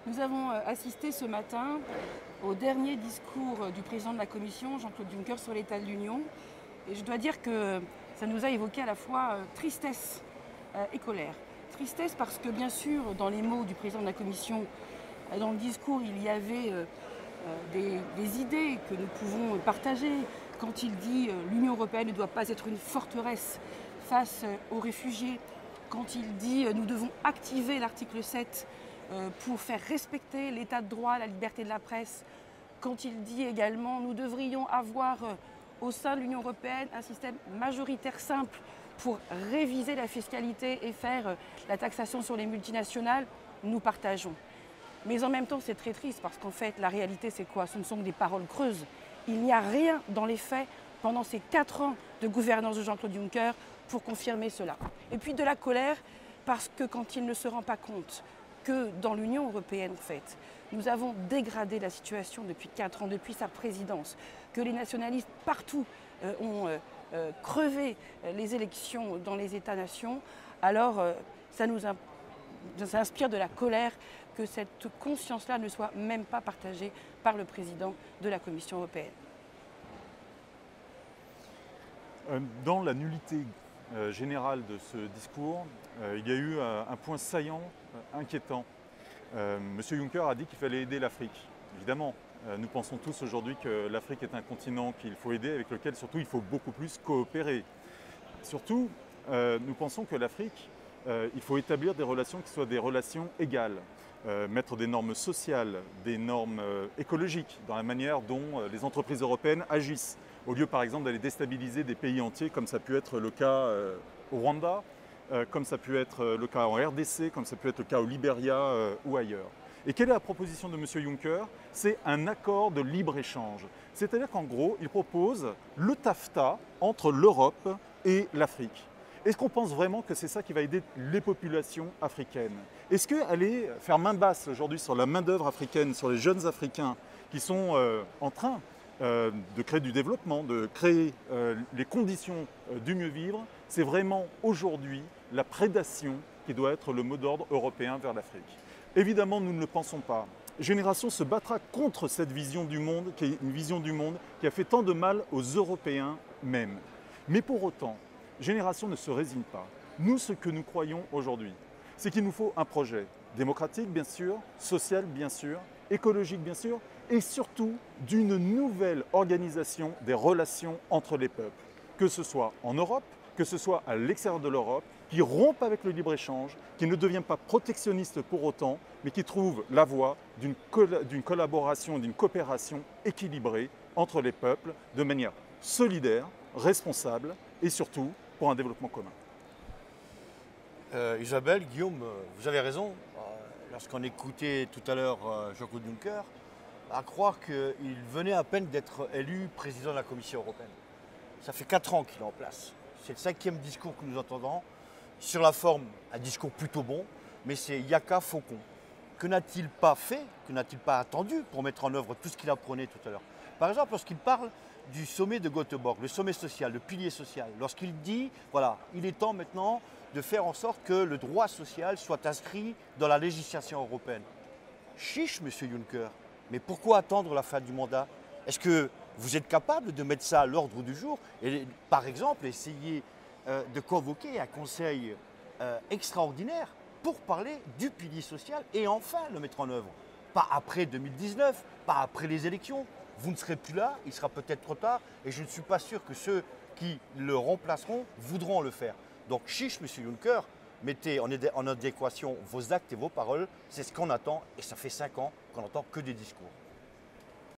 Nous avons assisté ce matin au dernier discours du président de la Commission, Jean-Claude Juncker, sur l'état de l'Union. Et je dois dire que ça nous a évoqué à la fois tristesse et colère. Tristesse parce que bien sûr, dans les mots du président de la Commission, dans le discours, il y avait des idées que nous pouvons partager. Quand il dit l'Union européenne ne doit pas être une forteresse face aux réfugiés, quand il dit nous devons activer l'article 7 pour faire respecter l'état de droit, la liberté de la presse, quand il dit également nous devrions avoir au sein de l'Union européenne un système majoritaire simple pour réviser la fiscalité et faire la taxation sur les multinationales, nous partageons. Mais en même temps, c'est très triste parce qu'en fait, la réalité, c'est quoi? Ce ne sont que des paroles creuses. Il n'y a rien dans les faits pendant ces 4 ans de gouvernance de Jean-Claude Juncker pour confirmer cela. Et puis de la colère parce que quand il ne se rend pas compte que dans l'Union européenne, en fait, nous avons dégradé la situation depuis 4 ans, depuis sa présidence, que les nationalistes partout ont crevé les élections dans les États-nations, alors ça inspire de la colère que cette conscience-là ne soit même pas partagée par le président de la Commission européenne. Dans la nullité générale de ce discours, il y a eu un point saillant, inquiétant. Monsieur Juncker a dit qu'il fallait aider l'Afrique. Évidemment, nous pensons tous aujourd'hui que l'Afrique est un continent qu'il faut aider, avec lequel surtout il faut beaucoup plus coopérer. Surtout, nous pensons que l'Afrique, il faut établir des relations qui soient des relations égales. Mettre des normes sociales, des normes écologiques dans la manière dont les entreprises européennes agissent, au lieu par exemple d'aller déstabiliser des pays entiers comme ça a pu être le cas au Rwanda, comme ça a pu être le cas en RDC, comme ça a pu être le cas au Libéria ou ailleurs. Et quelle est la proposition de M. Juncker? C'est un accord de libre-échange. C'est-à-dire qu'en gros, il propose le TAFTA entre l'Europe et l'Afrique. Est-ce qu'on pense vraiment que c'est ça qui va aider les populations africaines? Est-ce qu'aller faire main basse aujourd'hui sur la main-d'œuvre africaine, sur les jeunes Africains qui sont en train de créer du développement, de créer les conditions du mieux vivre, c'est vraiment aujourd'hui la prédation qui doit être le mot d'ordre européen vers l'Afrique? Évidemment, nous ne le pensons pas. Génération se battra contre cette vision du monde, qui est une vision du monde qui a fait tant de mal aux Européens même. Mais pour autant, Génération ne se résigne pas. Nous, ce que nous croyons aujourd'hui, c'est qu'il nous faut un projet démocratique, bien sûr, social, bien sûr, écologique, bien sûr, et surtout d'une nouvelle organisation des relations entre les peuples, que ce soit en Europe, que ce soit à l'extérieur de l'Europe, qui rompe avec le libre-échange, qui ne devient pas protectionniste pour autant, mais qui trouve la voie d'une collaboration, d'une coopération équilibrée entre les peuples, de manière solidaire, responsable et surtout pour un développement commun. Isabelle, Guillaume, vous avez raison. Lorsqu'on écoutait tout à l'heure Jean-Claude Juncker, à croire qu'il venait à peine d'être élu président de la Commission européenne. Ça fait 4 ans qu'il est en place. C'est le 5e discours que nous entendons. Sur la forme, un discours plutôt bon, mais c'est Yaka Faucon. Que n'a-t-il pas fait, que n'a-t-il pas attendu pour mettre en œuvre tout ce qu'il apprenait tout à l'heure? Par exemple, lorsqu'il parle du sommet de Göteborg, le sommet social, le pilier social, lorsqu'il dit, voilà, il est temps maintenant de faire en sorte que le droit social soit inscrit dans la législation européenne. Chiche, monsieur Juncker, mais pourquoi attendre la fin du mandat? Est-ce que vous êtes capable de mettre ça à l'ordre du jour et, par exemple, essayer de convoquer un conseil extraordinaire pour parler du pilier social et enfin le mettre en œuvre? Pas après 2019, pas après les élections. Vous ne serez plus là, il sera peut-être trop tard et je ne suis pas sûr que ceux qui le remplaceront voudront le faire. Donc chiche, monsieur Juncker, mettez en adéquation vos actes et vos paroles, c'est ce qu'on attend et ça fait 5 ans qu'on n'entend que des discours.